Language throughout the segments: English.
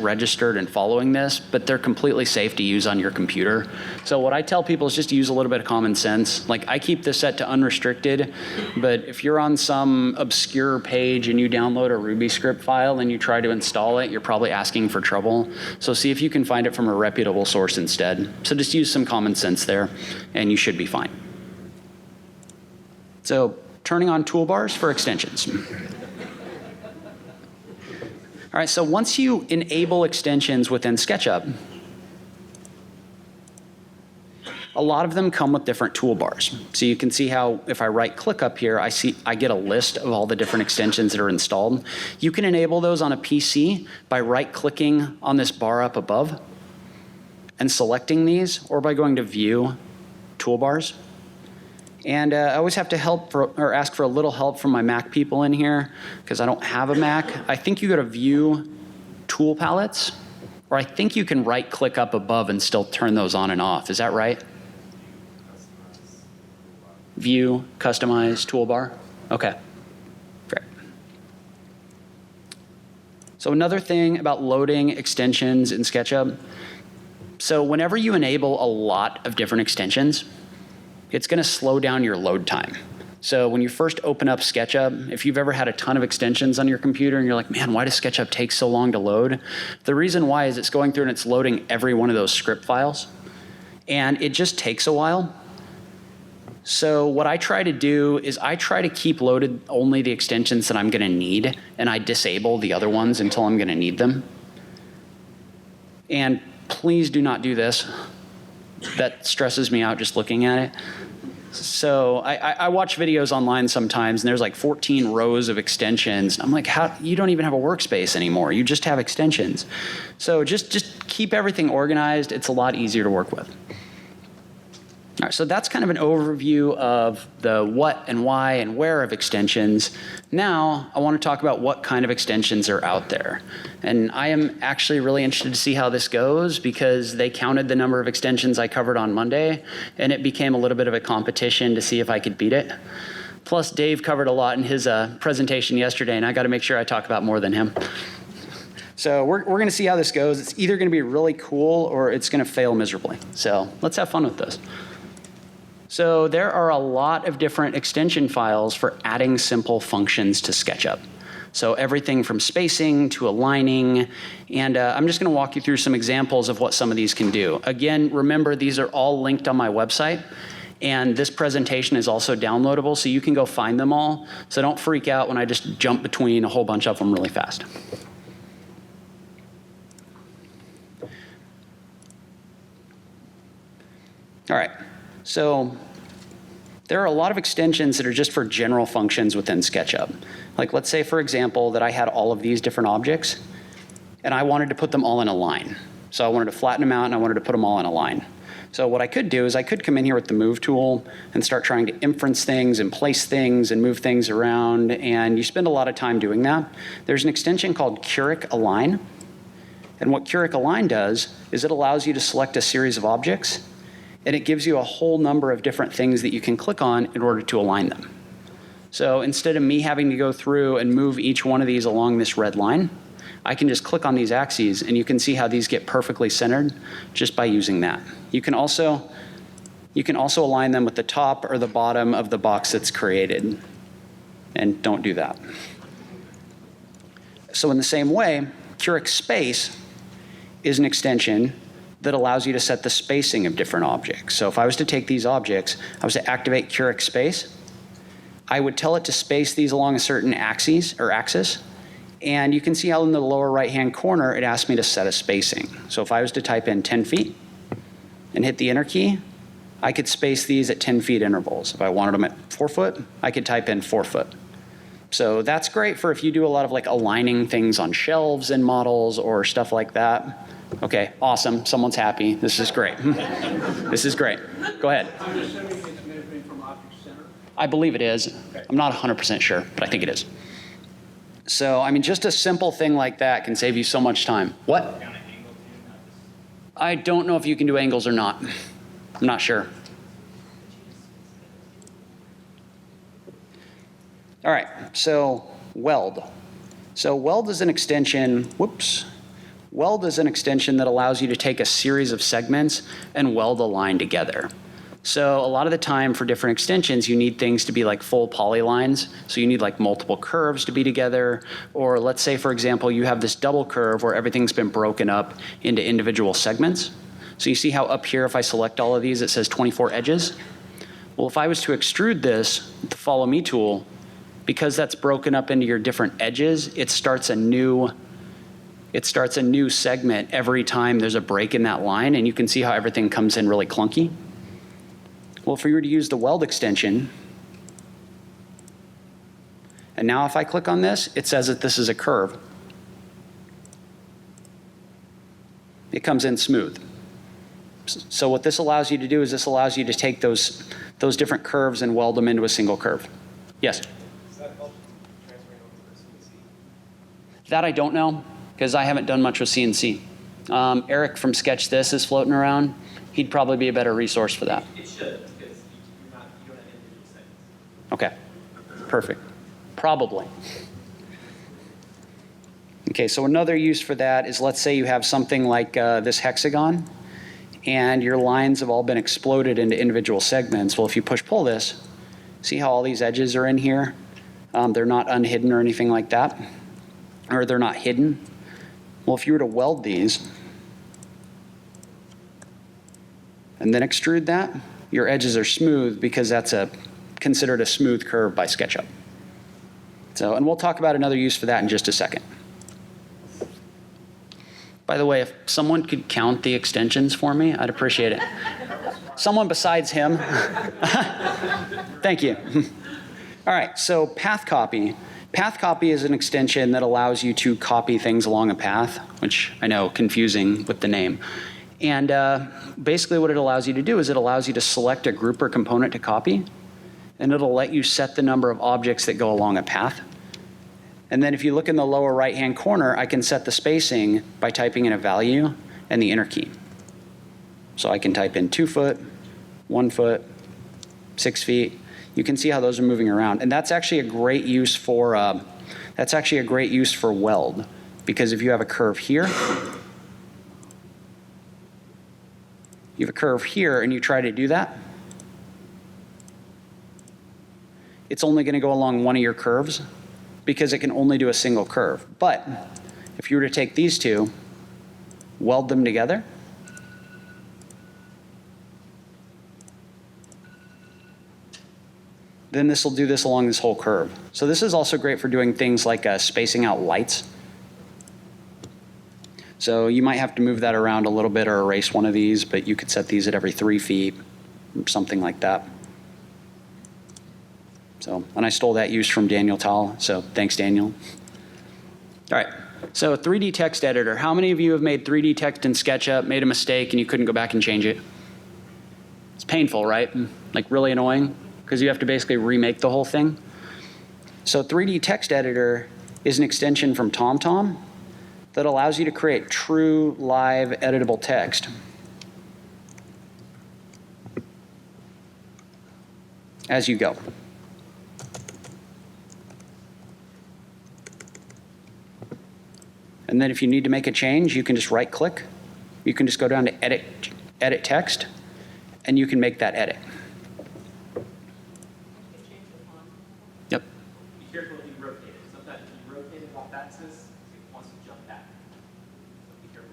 registered and following this, but they're completely safe to use on your computer. So what I tell people is just to use a little bit of common sense. Like, I keep this set to unrestricted, but if you're on some obscure page and you download a Ruby script file and you try to install it, you're probably asking for trouble. So see if you can find it from a reputable source instead. So just use some common sense there, and you should be fine. So turning on toolbars for extensions. All right, so once you enable extensions within SketchUp, a lot of them come with different toolbars. So you can see how if I right click up here, I get a list of all the different extensions that are installed. You can enable those on a PC by right clicking on this bar up above and selecting these, or by going to View, Toolbars. And I always have to ask for a little help from my Mac people in here, because I don't have a Mac. I think you go to View, Tool Palettes, or I think you can right click up above and still turn those on and off. Is that right? View, Customize, Toolbar. Okay, great. So another thing about loading extensions in SketchUp. So whenever you enable a lot of different extensions, it's going to slow down your load time. So when you first open up SketchUp, if you've ever had a ton of extensions on your computer and you're like, man, why does SketchUp take so long to load? The reason why is it's going through and it's loading every one of those script files. And it just takes a while. So what I try to do is I try to keep loaded only the extensions that I'm going to need, and I disable the other ones until I'm going to need them. And please do not do this. That stresses me out just looking at it. So I watch videos online sometimes, and there's like 14 rows of extensions. I'm like, how? You don't even have a workspace anymore. You just have extensions. So just keep everything organized. It's a lot easier to work with. All right, so that's kind of an overview of the what and why and where of extensions. Now, I want to talk about what kind of extensions are out there. And I am actually really interested to see how this goes, because they counted the number of extensions I covered on Monday, and it became a little bit of a competition to see if I could beat it. Plus, Dave covered a lot in his presentation yesterday, and I got to make sure I talk about more than him. So we're going to see how this goes. It's either going to be really cool or it's going to fail miserably. So let's have fun with this. So there are a lot of different extension files for adding simple functions to SketchUp. So everything from spacing to aligning, and I'm just going to walk you through some examples of what some of these can do. Again, remember, these are all linked on my website, and this presentation is also downloadable, so you can go find them all. So don't freak out when I just jump between a whole bunch of them really fast. All right. So there are a lot of extensions that are just for general functions within SketchUp. Like, let's say, for example, that I had all of these different objects, and I wanted to put them all in a line. So I wanted to flatten them out, and I wanted to put them all in a line. So what I could do is I could come in here with the Move tool and start trying to inference things and place things and move things around, and you spend a lot of time doing that. There's an extension called Curating Align, and what Curating Align does is it allows you to select a series of objects, and it gives you a whole number of different things that you can click on in order to align them. So instead of me having to go through and move each one of these along this red line, I can just click on these axes, and you can see how these get perfectly centered just by using that. You can also align them with the top or the bottom of the box that's created, and don't do that. So in the same way, Curating Space is an extension that allows you to set the spacing of different objects. So if I was to take these objects, I was to activate Curating Space, I would tell it to space these along a certain axis, and you can see how in the lower right-hand corner, it asks me to set a spacing. So if I was to type in 10 feet and hit the Enter key, I could space these at 10 feet intervals. If I wanted them at 4 foot, I could type in 4 foot. So that's great for if you do a lot of like aligning things on shelves in models or stuff like that. Okay, awesome, someone's happy. This is great. This is great. Go ahead. I'm assuming it's moving from object center? I believe it is. Okay. I'm not 100% sure, but I think it is. So, I mean, just a simple thing like that can save you so much time. What? I don't know if you can do angles or not. I'm not sure. All right, so Weld. So Weld is an extension, Weld is an extension that allows you to take a series of segments and weld a line together. So a lot of the time for different extensions, you need things to be like full polylines. So you need like multiple curves to be together. Or let's say, for example, you have this double curve where everything's been broken up into individual segments. So you see how up here, if I select all of these, it says 24 edges? Well, if I was to extrude this with the Follow Me tool, because that's broken up into your different edges, it starts a new segment every time there's a break in that line, and you can see how everything comes in really clunky. Well, if we were to use the Weld extension, and now if I click on this, it says that this is a curve. It comes in smooth. So what this allows you to do is this allows you to take those different curves and weld them into a single curve. Yes? Does that help transferring over to CNC? That I don't know, because I haven't done much with CNC. Eric from Sketch This is floating around. He'd probably be a better resource for that. It should, because you don't have individual segments. Okay, perfect. Probably. Okay, so another use for that is, let's say you have something like this hexagon, and your lines have all been exploded into individual segments. Well, if you push-pull this, see how all these edges are in here? They're not unhidden or anything like that, or they're not hidden. Well, if you were to weld these and then extrude that, your edges are smooth because that's considered a smooth curve by SketchUp. So, and we'll talk about another use for that in just a second. By the way, if someone could count the extensions for me, I'd appreciate it. Someone besides him. Thank you. All right, so path copy. Path copy is an extension that allows you to copy things along a path, which I know, confusing with the name. And basically what it allows you to do is it allows you to select a group or component to copy, and it'll let you set the number of objects that go along a path. And then if you look in the lower right-hand corner, I can set the spacing by typing in a value and the enter key. So I can type in 2 foot, 1 foot, 6 feet. You can see how those are moving around. And that's actually a great use for weld, because if you have a curve here, and you try to do that, it's only going to go along one of your curves because it can only do a single curve. But if you were to take these two, weld them together, then this will do this along this whole curve. So this is also great for doing things like spacing out lights. So you might have to move that around a little bit or erase one of these, but you could set these at every 3 feet, or something like that. So, and I stole that use from Daniel Tal, so thanks, Daniel. All right, so 3D text editor. How many of you have made 3D text in SketchUp, made a mistake, and you couldn't go back and change it? It's painful, right? Like really annoying, because you have to basically remake the whole thing. So 3D text editor is an extension from TomTom that allows you to create true live editable text. As you go. And then if you need to make a change, you can just right click. You can just go down to edit text, and you can make that edit. Yep. Be careful when you rotate it. Sometimes if you rotate it off axis, it wants to jump back. So be careful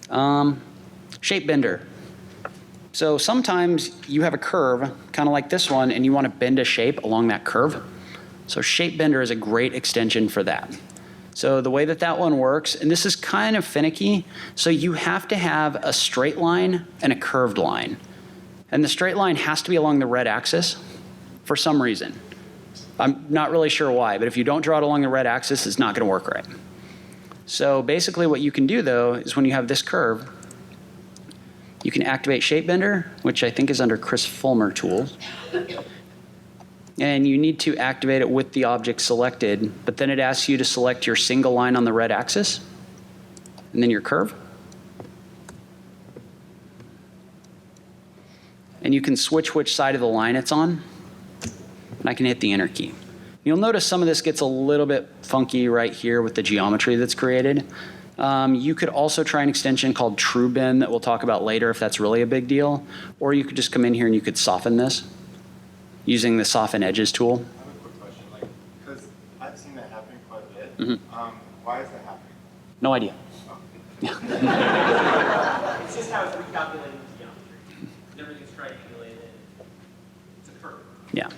about that. Shape bender. So sometimes you have a curve, kind of like this one, and you want to bend a shape along that curve. So shape bender is a great extension for that. So the way that that one works, and this is kind of finicky, so you have to have a straight line and a curved line. And the straight line has to be along the red axis for some reason. I'm not really sure why, but if you don't draw it along the red axis, it's not going to work right. So basically what you can do, though, is when you have this curve, you can activate shape bender, which I think is under Chris Fulmer tools. And you need to activate it with the object selected, but then it asks you to select your single line on the red axis, and then your curve. And you can switch which side of the line it's on, and I can hit the enter key. You'll notice some of this gets a little bit funky right here with the geometry that's created. You could also try an extension called True Bin that we'll talk about later if that's really a big deal. Or you could just come in here and you could soften this using the Soften Edges tool. I have a quick question, because I've seen that happening quite a bit. Why is that happening? No idea. It's just how it's recalculating the geometry. Everything's triangulated. It's a curve. Yeah.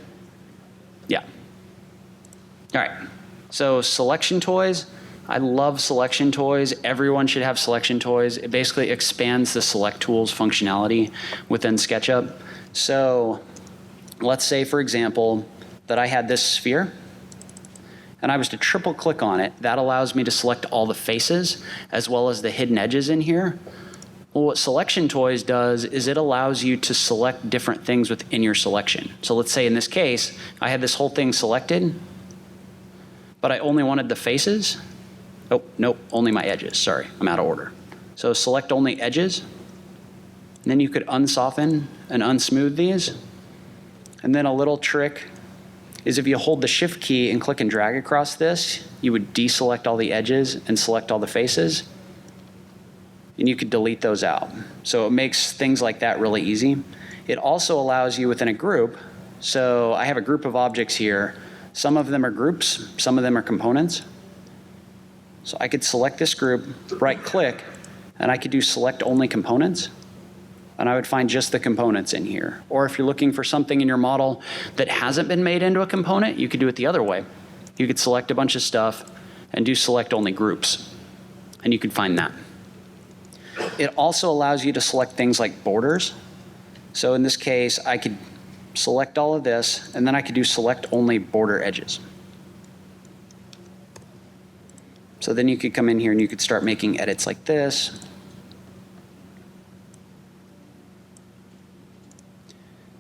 Yeah. All right. So selection toys. I love selection toys. Everyone should have selection toys. It basically expands the select tools functionality within SketchUp. So let's say, for example, that I had this sphere and I was to triple click on it. That allows me to select all the faces as well as the hidden edges in here. Well, what Selection Toys does is it allows you to select different things within your selection. So let's say in this case, I had this whole thing selected, but I only wanted the faces. Oh, nope, only my edges. Sorry, I'm out of order. So select only edges. And then you could unsoften and unsmooth these. And then a little trick is if you hold the Shift key and click and drag across this, you would deselect all the edges and select all the faces. And you could delete those out. So it makes things like that really easy. It also allows you within a group. So I have a group of objects here. Some of them are groups, some of them are components. So I could select this group, right click, and I could do select only components. And I would find just the components in here. Or if you're looking for something in your model that hasn't been made into a component, you could do it the other way. You could select a bunch of stuff and do select only groups. And you could find that. It also allows you to select things like borders. So in this case, I could select all of this, and then I could do select only border edges. So then you could come in here and you could start making edits like this.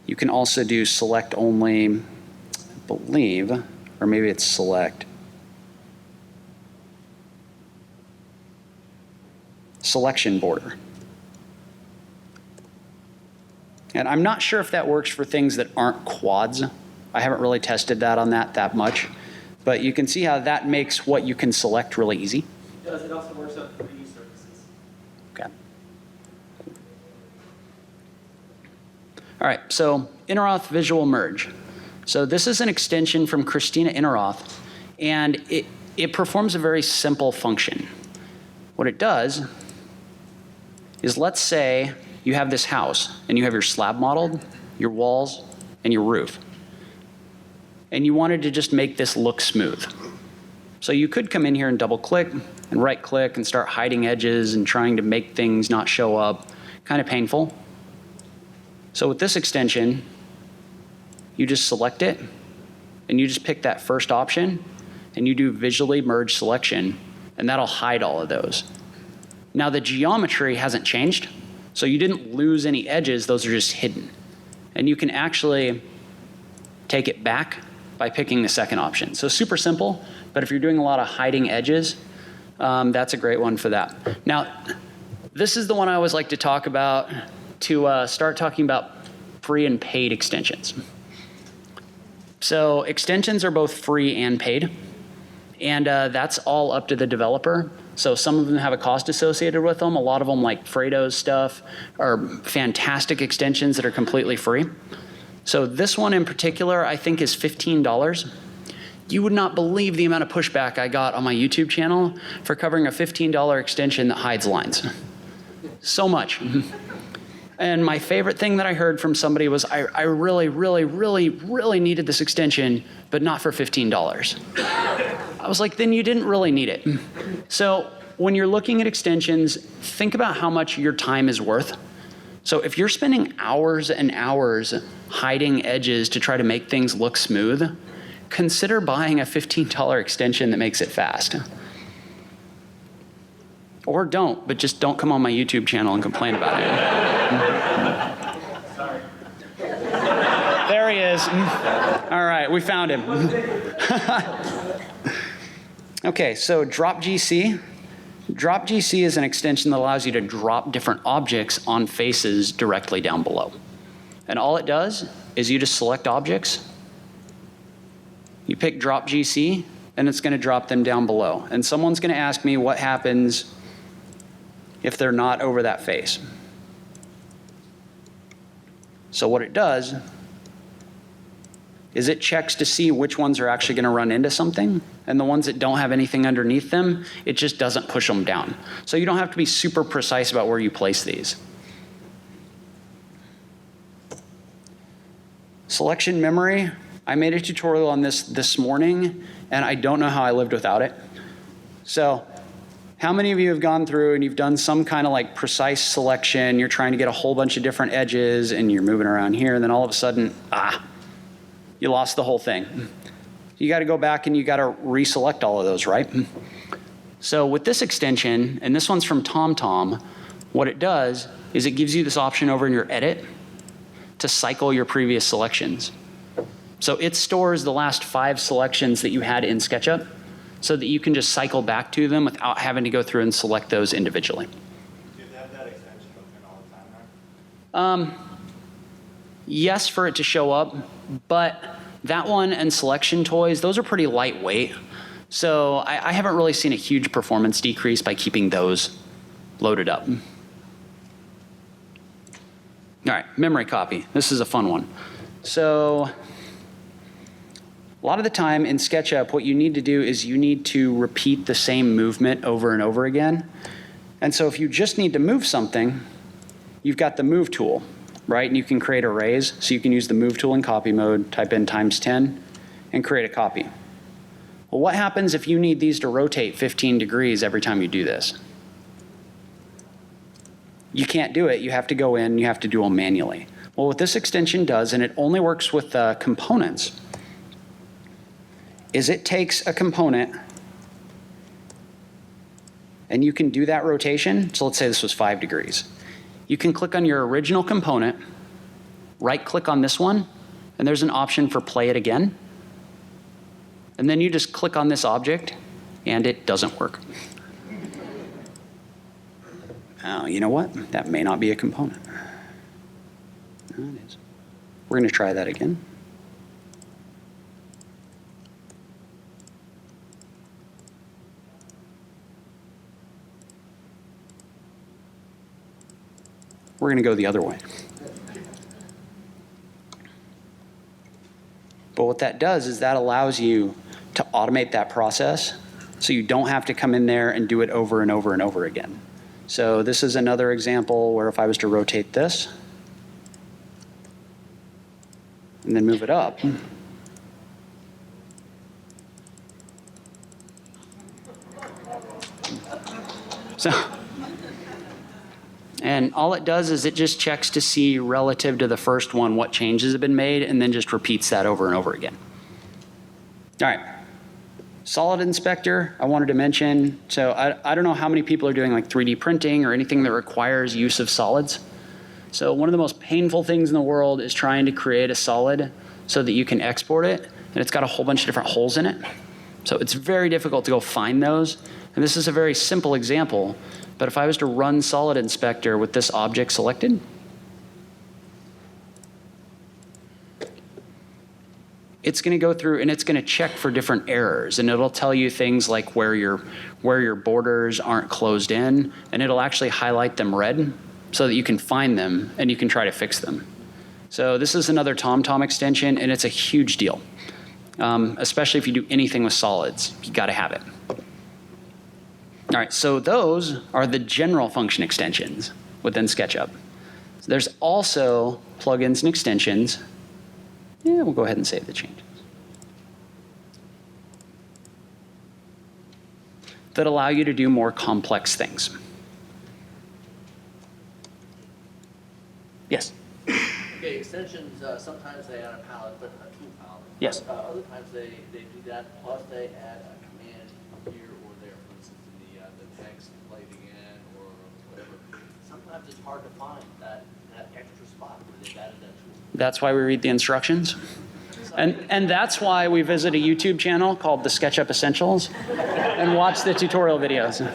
You can also do select only, I believe, or maybe it's select. Selection border. And I'm not sure if that works for things that aren't quads. I haven't really tested that on that much. But you can see how that makes what you can select really easy. It does. It also works on 3D surfaces. Okay. All right, so Interoth Visual Merge. So this is an extension from Christina Interoth, and it performs a very simple function. What it does is, let's say you have this house and you have your slab modeled, your walls, and your roof. And you wanted to just make this look smooth. So you could come in here and double click and right click and start hiding edges and trying to make things not show up. Kind of painful. So with this extension, you just select it and you just pick that first option and you do visually merge selection, and that'll hide all of those. Now the geometry hasn't changed, so you didn't lose any edges, those are just hidden. And you can actually take it back by picking the second option. So super simple, but if you're doing a lot of hiding edges, that's a great one for that. Now, this is the one I always like to talk about to start talking about free and paid extensions. So extensions are both free and paid, and that's all up to the developer. So some of them have a cost associated with them. A lot of them, like Fredo's stuff, are fantastic extensions that are completely free. So this one in particular, I think, is $15. You would not believe the amount of pushback I got on my YouTube channel for covering a $15 extension that hides lines. So much. And my favorite thing that I heard from somebody was, I really, really, really, really needed this extension, but not for $15. I was like, then you didn't really need it. So when you're looking at extensions, think about how much your time is worth. So if you're spending hours and hours hiding edges to try to make things look smooth, consider buying a $15 extension that makes it fast. Or don't, but just don't come on my YouTube channel and complain about it. Sorry. There he is. All right, we found him. Okay, so Drop GC. Drop GC is an extension that allows you to drop different objects on faces directly down below. And all it does is you just select objects, You pick drop GC, and it's going to drop them down below. And someone's going to ask me what happens if they're not over that face. So what it does is it checks to see which ones are actually going to run into something, and the ones that don't have anything underneath them, it just doesn't push them down. So you don't have to be super precise about where you place these. Selection memory, I made a tutorial on this morning, and I don't know how I lived without it. So how many of you have gone through and you've done some kind of like precise selection, you're trying to get a whole bunch of different edges, and you're moving around here, and then all of a sudden, you lost the whole thing. You got to go back and you got to reselect all of those, right? So with this extension, and this one's from TomTom, what it does is it gives you this option over in your edit to cycle your previous selections. So it stores the last 5 selections that you had in SketchUp so that you can just cycle back to them without having to go through and select those individually. Do you have that extension open all the time now? Yes, for it to show up, but that one and selection toys, those are pretty lightweight. So I haven't really seen a huge performance decrease by keeping those loaded up. All right, memory copy. This is a fun one. So a lot of the time in SketchUp, what you need to do is you need to repeat the same movement over and over again. And so if you just need to move something, you've got the move tool, right? And you can create arrays. So you can use the move tool in copy mode, type in ×10, and create a copy. Well, what happens if you need these to rotate 15 degrees every time you do this? You can't do it. You have to go in, you have to do them manually. Well, what this extension does, and it only works with components, is it takes a component and you can do that rotation. So let's say this was 5 degrees. You can click on your original component, right click on this one, and there's an option for play it again. And then you just click on this object and it doesn't work. Oh, you know what? That may not be a component. No, it is. We're going to try that again. We're going to go the other way. But what that does is that allows you to automate that process so you don't have to come in there and do it over and over and over again. So this is another example where if I was to rotate this and then move it up, and all it does is it just checks to see relative to the first one what changes have been made and then just repeats that over and over again. All right. Solid inspector, I wanted to mention. So I don't know how many people are doing like 3D printing or anything that requires use of solids. So one of the most painful things in the world is trying to create a solid so that you can export it, and it's got a whole bunch of different holes in it. So it's very difficult to go find those. And this is a very simple example, but if I was to run Solid Inspector with this object selected, it's going to go through and it's going to check for different errors, and it'll tell you things like where your borders aren't closed in, and it'll actually highlight them red so that you can find them and you can try to fix them. So this is another TomTom extension, and it's a huge deal, especially if you do anything with solids. You got to have it. All right, so those are the general function extensions within SketchUp. So there's also plugins and extensions. Yeah, we'll go ahead and save the changes. That allow you to do more complex things. Yes? Okay, extensions, sometimes they add a palette, but a tool palette. Yes. But, other times they do that, plus they add a command here or there, for instance, in the text played again or whatever. Sometimes it's hard to find that extra spot where they've added that tool. That's why we read the instructions. And that's why we visit a YouTube channel called the SketchUp Essentials and watch the tutorial videos.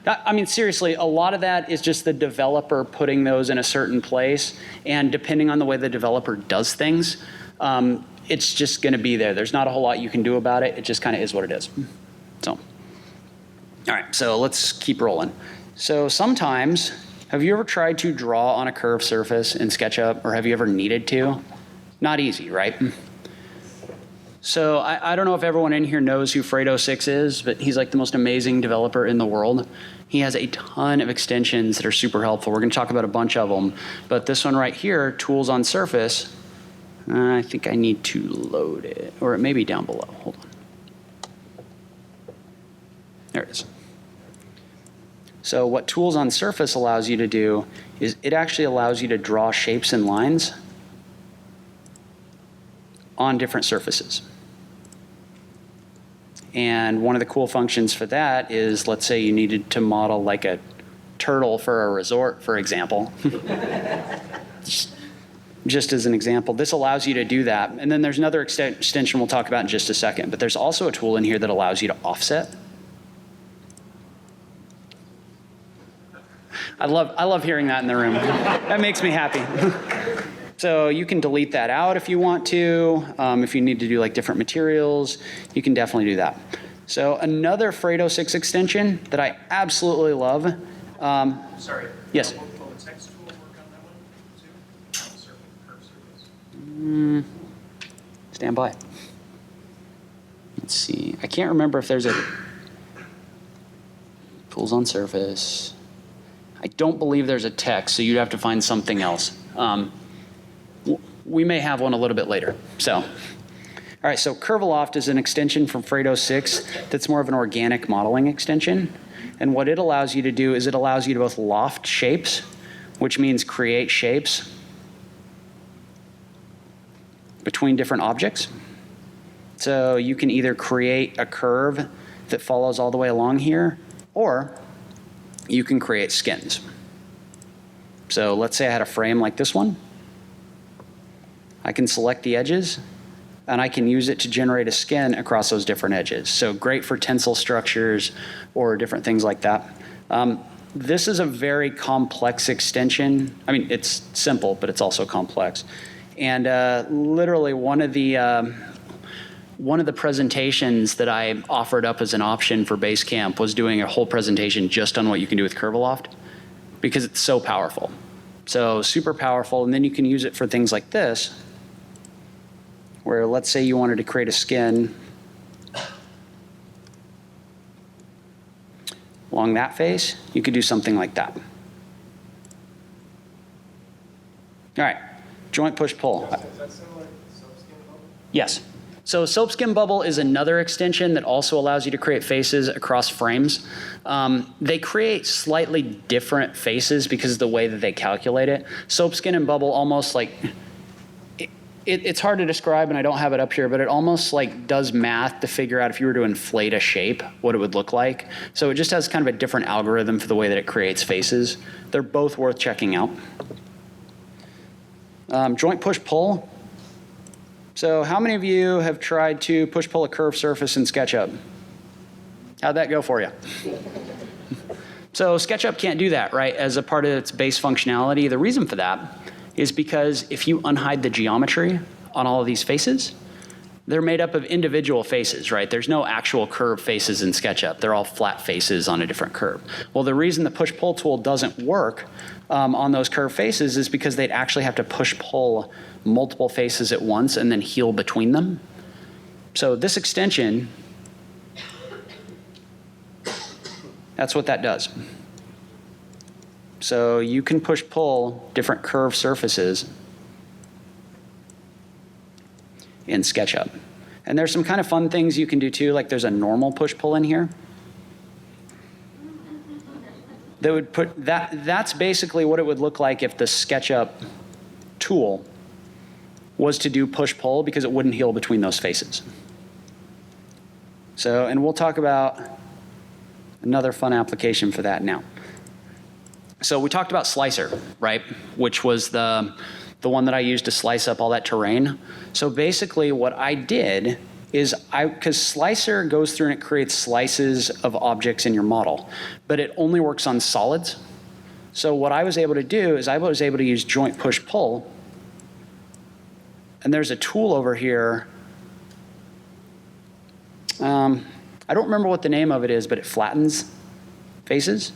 I mean, seriously, a lot of that is just the developer putting those in a certain place, and depending on the way the developer does things, it's just going to be there. There's not a whole lot you can do about it. It just kind of is what it is. So, all right, so let's keep rolling. So sometimes, have you ever tried to draw on a curved surface in SketchUp, or have you ever needed to? Not easy, right? So I don't know if everyone in here knows who Fredo6 is, but he's like the most amazing developer in the world. He has a ton of extensions that are super helpful. We're going to talk about a bunch of them, but this one right here, Tools on Surface, I think I need to load it, or it may be down below. Hold on. There it is. So what Tools on Surface allows you to do is it actually allows you to draw shapes and lines on different surfaces. And one of the cool functions for that is, let's say you needed to model like a turtle for a resort, for example. Just as an example, this allows you to do that. And then there's another extension we'll talk about in just a second, but there's also a tool in here that allows you to offset. I love hearing that in the room. That makes me happy. So you can delete that out if you want to. If you need to do like different materials, you can definitely do that. So another Fredo6 extension that I absolutely love. Sorry. Yes. Will the text tool work on that one too? On the curved surface? Stand by. Let's see. I can't remember if there's a Tools on Surface. I don't believe there's a text, so you'd have to find something else. We may have one a little bit later. So, all right, so Aloft is an extension from Fredo6 that's more of an organic modeling extension. And what it allows you to do is it allows you to both loft shapes, which means create shapes between different objects. So you can either create a curve that follows all the way along here, or you can create skins. So let's say I had a frame like this one. I can select the edges, and I can use it to generate a skin across those different edges. So great for tensile structures or different things like that. This is a very complex extension. I mean, it's simple, but it's also complex. And literally one of the presentations that I offered up as an option for Basecamp was doing a whole presentation just on what you can do with Aloft, because it's so powerful. So super powerful, and then you can use it for things like this, where let's say you wanted to create a skin along that face, you could do something like that. All right, joint push pull. Is that similar to soapskin bubble? Yes. So Soapskin Bubble is another extension that also allows you to create faces across frames. They create slightly different faces because of the way that they calculate it. Soapskin and Bubble almost like, it's hard to describe and I don't have it up here, but it almost like does math to figure out if you were to inflate a shape, what it would look like. So it just has kind of a different algorithm for the way that it creates faces. They're both worth checking out. Joint push pull. So how many of you have tried to push pull a curved surface in SketchUp? How'd that go for you? So SketchUp can't do that, right, as a part of its base functionality. The reason for that is because if you unhide the geometry on all of these faces, they're made up of individual faces, right? There's no actual curved faces in SketchUp. They're all flat faces on a different curve. Well, the reason the push-pull tool doesn't work on those curved faces is because they'd actually have to push-pull multiple faces at once and then heal between them. So this extension, that's what that does. So you can push-pull different curved surfaces in SketchUp. And there's some kind of fun things you can do too, like there's a normal push-pull in here. That would put, that's basically what it would look like if the SketchUp tool was to do push-pull, because it wouldn't heal between those faces. So, and we'll talk about another fun application for that now. So we talked about Slicer, right? Which was the one that I used to slice up all that terrain. So basically what I did is because Slicer goes through and it creates slices of objects in your model, but it only works on solids. So what I was able to do is I was able to use joint push pull And there's a tool over here. I don't remember what the name of it is, but it flattens faces.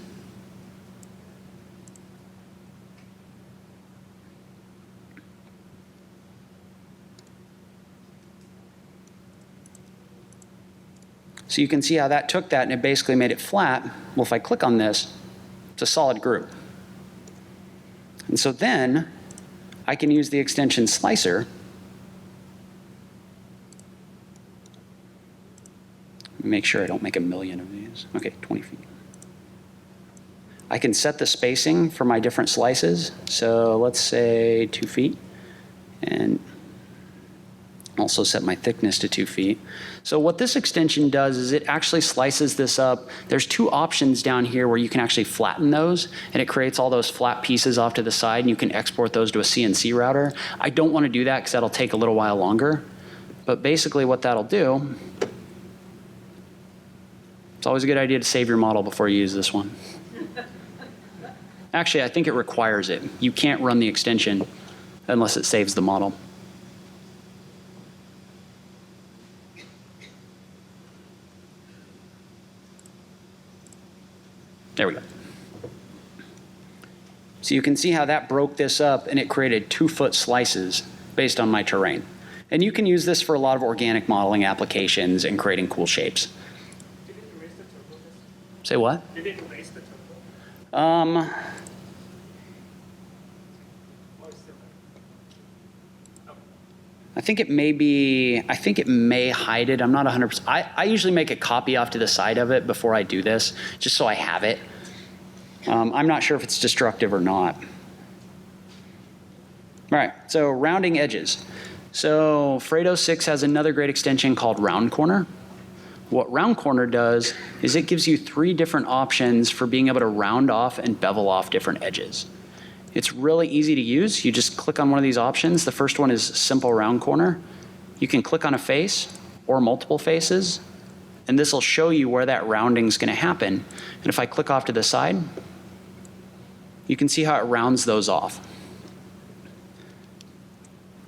So you can see how that took that and it basically made it flat. Well, if I click on this, it's a solid group. And so then I can use the extension slicer. Make sure I don't make a million of these. Okay, 20 feet. I can set the spacing for my different slices. So let's say 2 feet. And also set my thickness to 2 feet. So what this extension does is it actually slices this up. There's two options down here where you can actually flatten those, and it creates all those flat pieces off to the side, and you can export those to a CNC router. I don't want to do that because that'll take a little while longer. But basically what that'll do, it's always a good idea to save your model before you use this one. Actually, I think it requires it. You can't run the extension unless it saves the model. There we go. So you can see how that broke this up and it created 2-foot slices based on my terrain. And you can use this for a lot of organic modeling applications and creating cool shapes. Did it erase the turbo? Say what? Did it erase the turbo? Um, Or still there? Okay. I think it may hide it. I'm not 100%. I usually make a copy off to the side of it before I do this, just so I have it. I'm not sure if it's destructive or not. All right, so rounding edges. So Fredo 6 has another great extension called Round Corner. What Round Corner does is it gives you 3 different options for being able to round off and bevel off different edges. It's really easy to use. You just click on one of these options. The first one is Simple Round Corner. You can click on a face or multiple faces, and this will show you where that rounding is going to happen. And if I click off to the side, you can see how it rounds those off.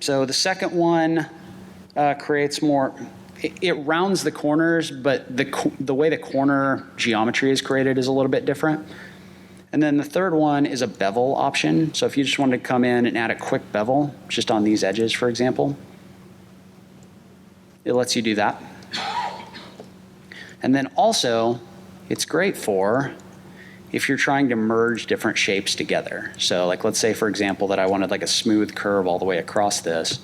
So the second one creates more, it rounds the corners, but the way the corner geometry is created is a little bit different. And then the third one is a bevel option. So if you just wanted to come in and add a quick bevel, just on these edges, for example, it lets you do that. And then also, it's great for if you're trying to merge different shapes together. So like, let's say, for example, that I wanted like a smooth curve all the way across this.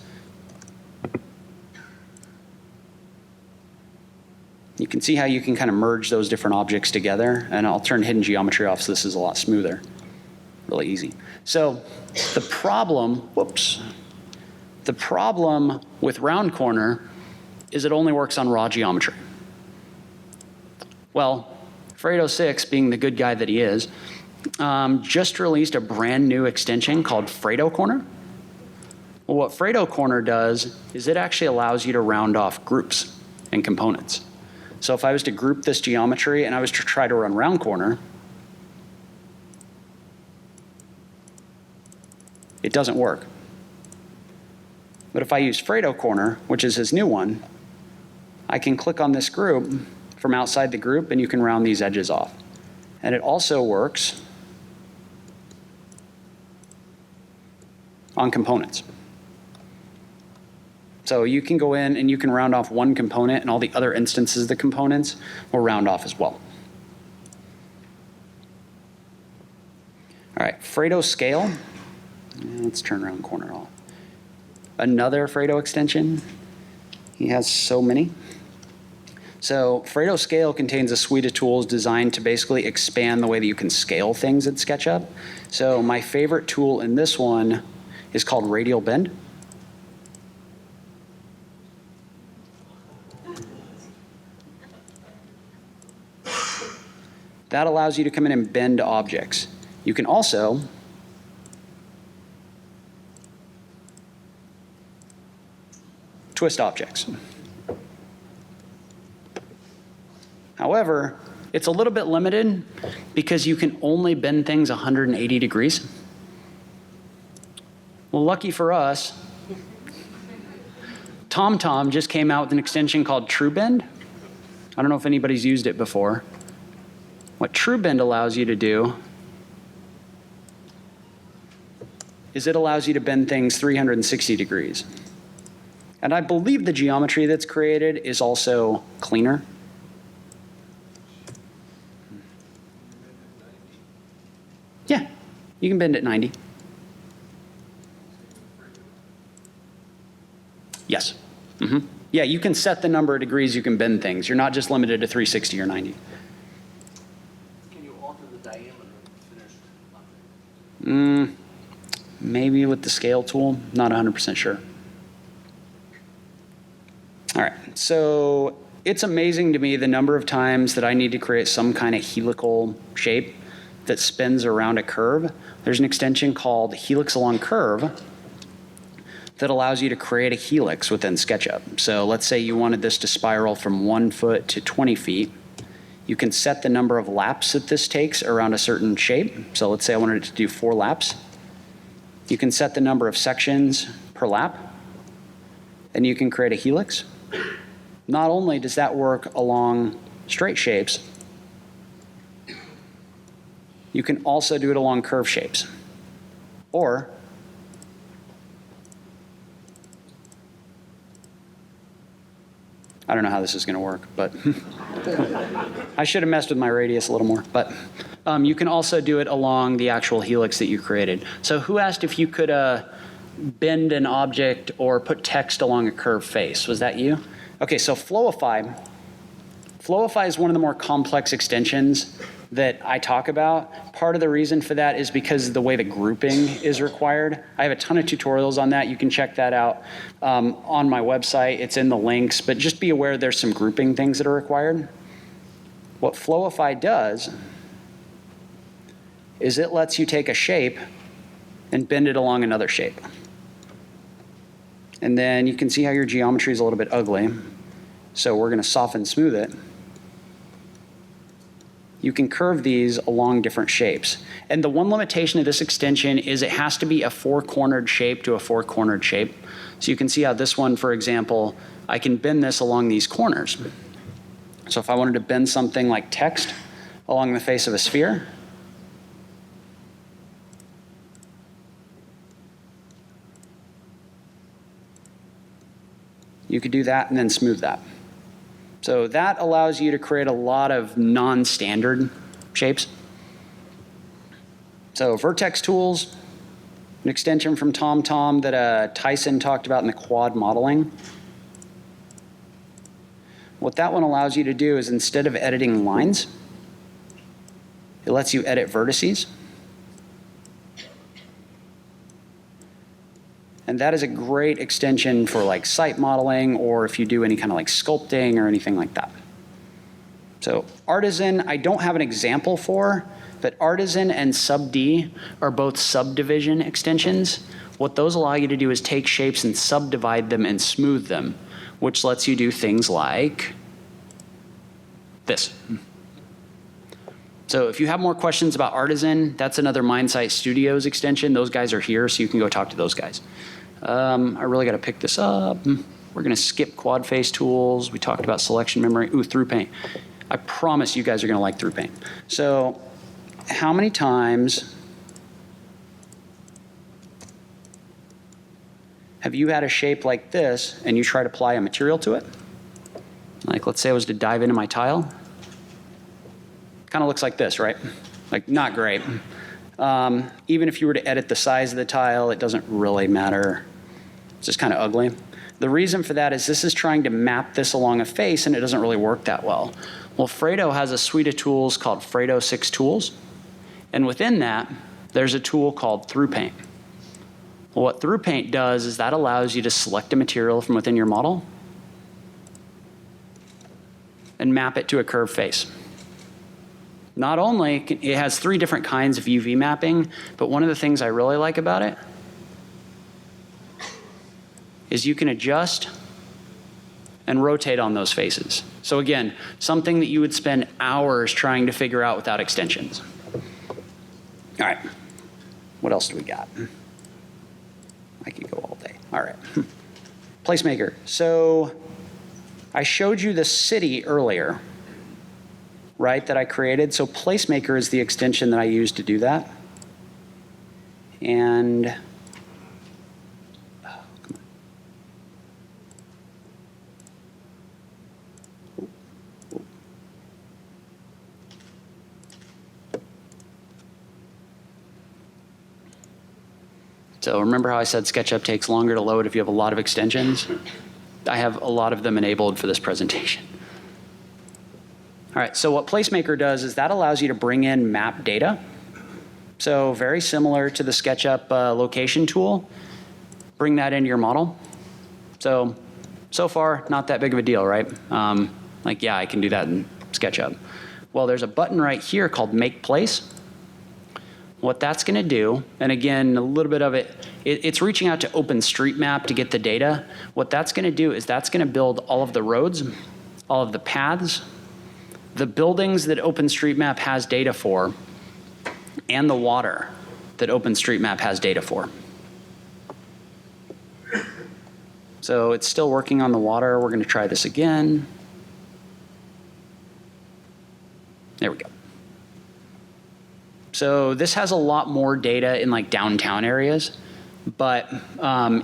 You can see how you can kind of merge those different objects together, and I'll turn hidden geometry off so this is a lot smoother. Really easy. So the problem with Round Corner is it only works on raw geometry. Well, Fredo 6, being the good guy that he is, just released a brand new extension called Fredo Corner. Well, what Fredo Corner does is it actually allows you to round off groups and components. So if I was to group this geometry and I was to try to run Round Corner, it doesn't work. But if I use Fredo Corner, which is his new one, I can click on this group from outside the group and you can round these edges off. And it also works on components. So you can go in and you can round off one component and all the other instances of the components will round off as well. All right, Fredo Scale. Let's turn Round Corner off. Another Fredo extension. He has so many. So Fredo Scale contains a suite of tools designed to basically expand the way that you can scale things in SketchUp. So my favorite tool in this one is called Radial Bend. That allows you to come in and bend objects. You can also twist objects. However, it's a little bit limited because you can only bend things 180 degrees. Well, lucky for us, TomTom just came out with an extension called TrueBend. I don't know if anybody's used it before. What TrueBend allows you to do is it allows you to bend things 360 degrees. And I believe the geometry that's created is also cleaner. Yeah, you can bend it 90. Yes. Yeah, you can set the number of degrees you can bend things. You're not just limited to 360 or 90. Can you alter the diameter of the finished object? Maybe with the scale tool, not 100% sure. All right, so it's amazing to me the number of times that I need to create some kind of helical shape that spins around a curve. There's an extension called Helix Along Curve that allows you to create a helix within SketchUp. So let's say you wanted this to spiral from 1 foot to 20 feet. You can set the number of laps that this takes around a certain shape. So let's say I wanted it to do 4 laps. You can set the number of sections per lap, and you can create a helix. Not only does that work along straight shapes, you can also do it along curve shapes. Or I don't know how this is going to work, but I should have messed with my radius a little more. But you can also do it along the actual helix that you created. So who asked if you could bend an object or put text along a curved face? Was that you? Okay, so FlowFi. FlowFi is one of the more complex extensions that I talk about. Part of the reason for that is because of the way the grouping is required. I have a ton of tutorials on that. You can check that out on my website. It's in the links, but just be aware there's some grouping things that are required. What FlowFi does is it lets you take a shape and bend it along another shape. And then you can see how your geometry is a little bit ugly. So we're going to soften smooth it. You can curve these along different shapes. And the one limitation of this extension is it has to be a 4-cornered shape to a 4-cornered shape. So you can see how this one, for example, I can bend this along these corners. So if I wanted to bend something like text along the face of a sphere, you could do that and then smooth that. So that allows you to create a lot of non-standard shapes. So vertex tools, an extension from TomTom that Tyson talked about in the quad modeling. What that one allows you to do is instead of editing lines, it lets you edit vertices. And that is a great extension for like site modeling or if you do any kind of like sculpting or anything like that. So Artisan, I don't have an example for, but Artisan and Sub-D are both subdivision extensions. What those allow you to do is take shapes and subdivide them and smooth them, which lets you do things like this. So if you have more questions about Artisan, that's another MindSight Studios extension. Those guys are here, so you can go talk to those guys. I really got to pick this up. We're going to skip quad face tools. We talked about selection memory. Ooh, through paint. I promise you guys are going to like through paint. So how many times have you had a shape like this and you try to apply a material to it? Like let's say I was to dive into my tile. Kind of looks like this, right? Like not great. Even if you were to edit the size of the tile, it doesn't really matter. It's just kind of ugly. The reason for that is this is trying to map this along a face and it doesn't really work that well. Well, Fredo has a suite of tools called Fredo 6 Tools. And within that, there's a tool called Through Paint. Well, what Through Paint does is that allows you to select a material from within your model and map it to a curved face. Not only, it has 3 different kinds of UV mapping, but one of the things I really like about it is you can adjust and rotate on those faces. So again, something that you would spend hours trying to figure out without extensions. All right, what else do we got? I could go all day. All right. Placemaker. So I showed you the city earlier, right, that I created. So Placemaker is the extension that I use to do that. And so remember how I said SketchUp takes longer to load if you have a lot of extensions? I have a lot of them enabled for this presentation. All right, so what Placemaker does is that allows you to bring in map data. So very similar to the SketchUp location tool. Bring that into your model. So far, not that big of a deal, right? Like, yeah, I can do that in SketchUp. Well, there's a button right here called Make Place. What that's going to do, and again, a little bit of it's reaching out to OpenStreetMap to get the data. What that's going to do is that's going to build all of the roads, all of the paths, the buildings that OpenStreetMap has data for, and the water that OpenStreetMap has data for. So it's still working on the water. We're going to try this again. There we go. So this has a lot more data in like downtown areas, but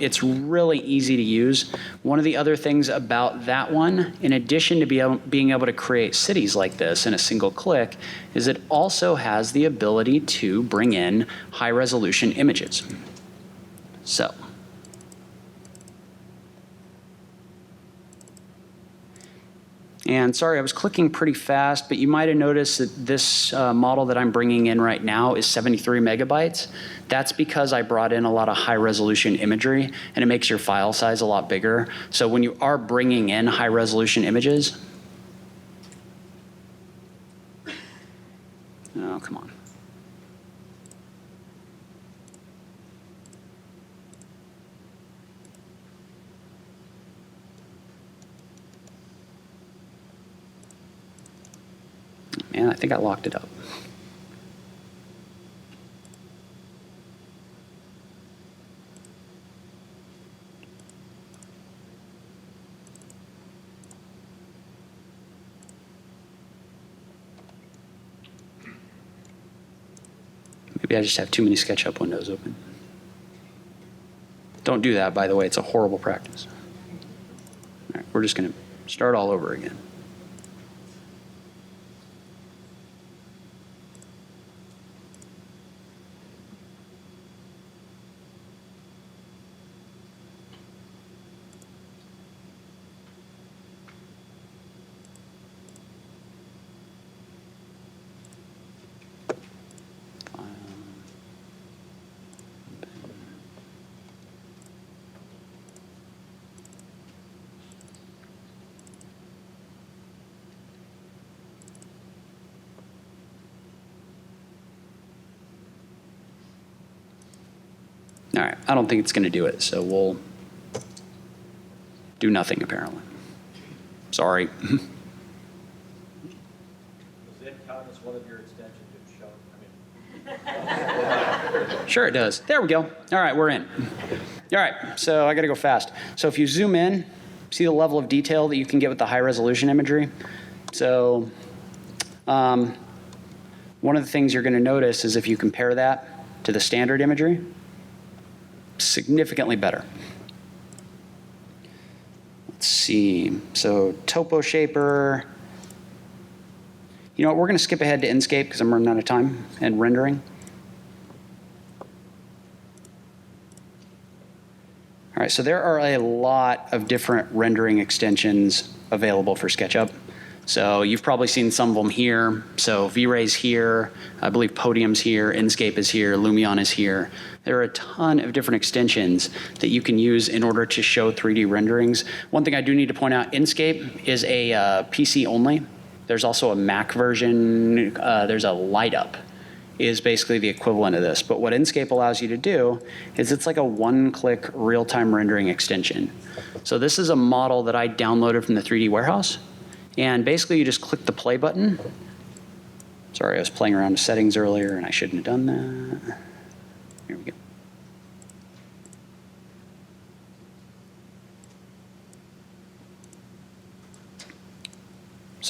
it's really easy to use. One of the other things about that one, in addition to being able to create cities like this in a single click, is it also has the ability to bring in high resolution images. So. And sorry, I was clicking pretty fast, but you might have noticed that this model that I'm bringing in right now is 73 megabytes. That's because I brought in a lot of high resolution imagery, and it makes your file size a lot bigger. So when you are bringing in high resolution images, oh, come on. Man, I think I locked it up. Maybe I just have too many SketchUp windows open. Don't do that, by the way. It's a horrible practice. All right, we're just going to start all over again. All right, I don't think it's going to do it, so we'll do nothing apparently. Sorry. Does it count as one of your extensions you've shown? Sure it does. There we go. All right, we're in. All right, so I got to go fast. So if you zoom in, see the level of detail that you can get with the high resolution imagery. So one of the things you're going to notice is if you compare that to the standard imagery, significantly better. Let's see. So Topo Shaper. You know what? We're going to skip ahead to Inkscape because I'm running out of time and rendering. All right, so there are a lot of different rendering extensions available for SketchUp. So you've probably seen some of them here. So V-Ray's here, I believe Podium's here, Inkscape is here, Lumion is here. There are a ton of different extensions that you can use in order to show 3D renderings. One thing I do need to point out, Inkscape is a PC only. There's also a Mac version. There's a Light Up is basically the equivalent of this. But what Inkscape allows you to do is it's like a one-click real-time rendering extension. So this is a model that I downloaded from the 3D warehouse. And basically you just click the play button. Sorry, I was playing around with settings earlier and I shouldn't have done that. Here we go.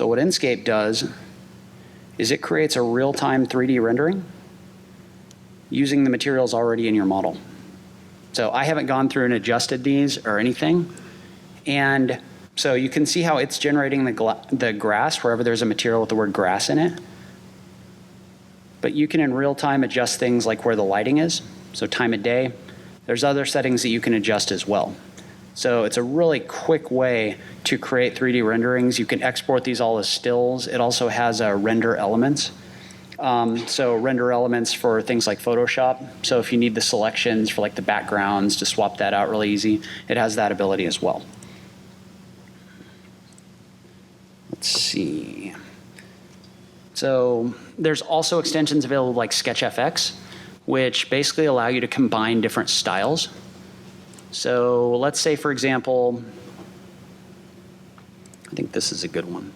So what Inkscape does is it creates a real-time 3D rendering using the materials already in your model. So I haven't gone through and adjusted these or anything. And so you can see how it's generating the grass wherever there's a material with the word grass in it. But you can in real time adjust things like where the lighting is, so time of day. There's other settings that you can adjust as well. So it's a really quick way to create 3D renderings. You can export these all as stills. It also has render elements. So render elements for things like Photoshop. So if you need the selections for like the backgrounds to swap that out really easy, it has that ability as well. Let's see. So there's also extensions available like SketchFX, which basically allow you to combine different styles. So let's say, for example, I think this is a good one.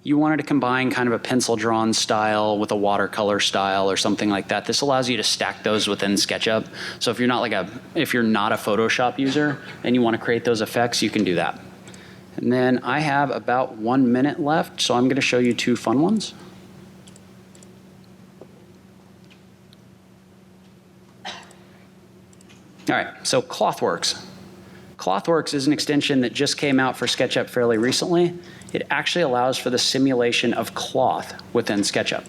You wanted to combine kind of a pencil drawn style with a watercolor style or something like that. This allows you to stack those within SketchUp. So if you're not if you're not a Photoshop user and you want to create those effects, you can do that. And then I have about 1 minute left, so I'm going to show you two fun ones. All right, so ClothWorks. ClothWorks is an extension that just came out for SketchUp fairly recently. It actually allows for the simulation of cloth within SketchUp.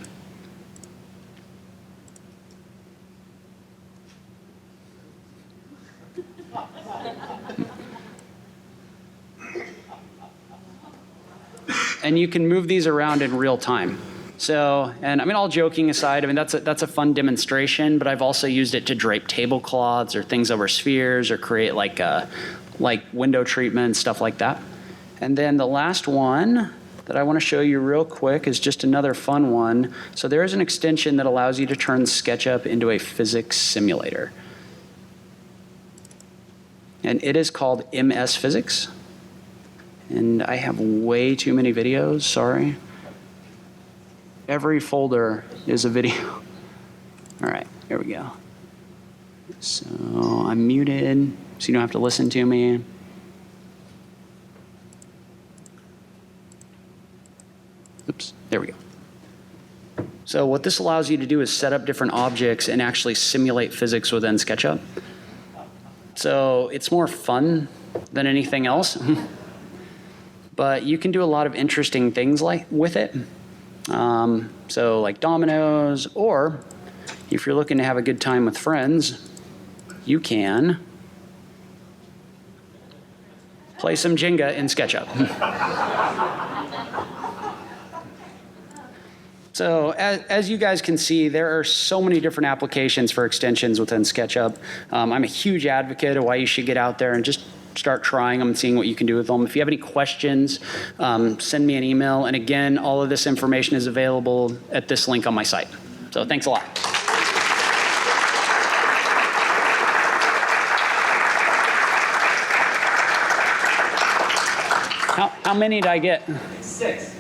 And you can move these around in real time. So, and I mean, all joking aside, I mean, that's a fun demonstration, but I've also used it to drape tablecloths or things over spheres or create like window treatments, stuff like that. And then the last one that I want to show you real quick is just another fun one. So there is an extension that allows you to turn SketchUp into a physics simulator. And it is called MS Physics. And I have way too many videos, sorry. Every folder is a video. All right, here we go. So I'm muted, so you don't have to listen to me. Oops, there we go. So what this allows you to do is set up different objects and actually simulate physics within SketchUp. So it's more fun than anything else. But you can do a lot of interesting things with it. So like dominoes, or if you're looking to have a good time with friends, you can play some Jenga in SketchUp. So as you guys can see, there are so many different applications for extensions within SketchUp. I'm a huge advocate of why you should get out there and just start trying them and seeing what you can do with them. If you have any questions, send me an email. And again, all of this information is available at this link on my site. So thanks a lot. How many did I get? 6.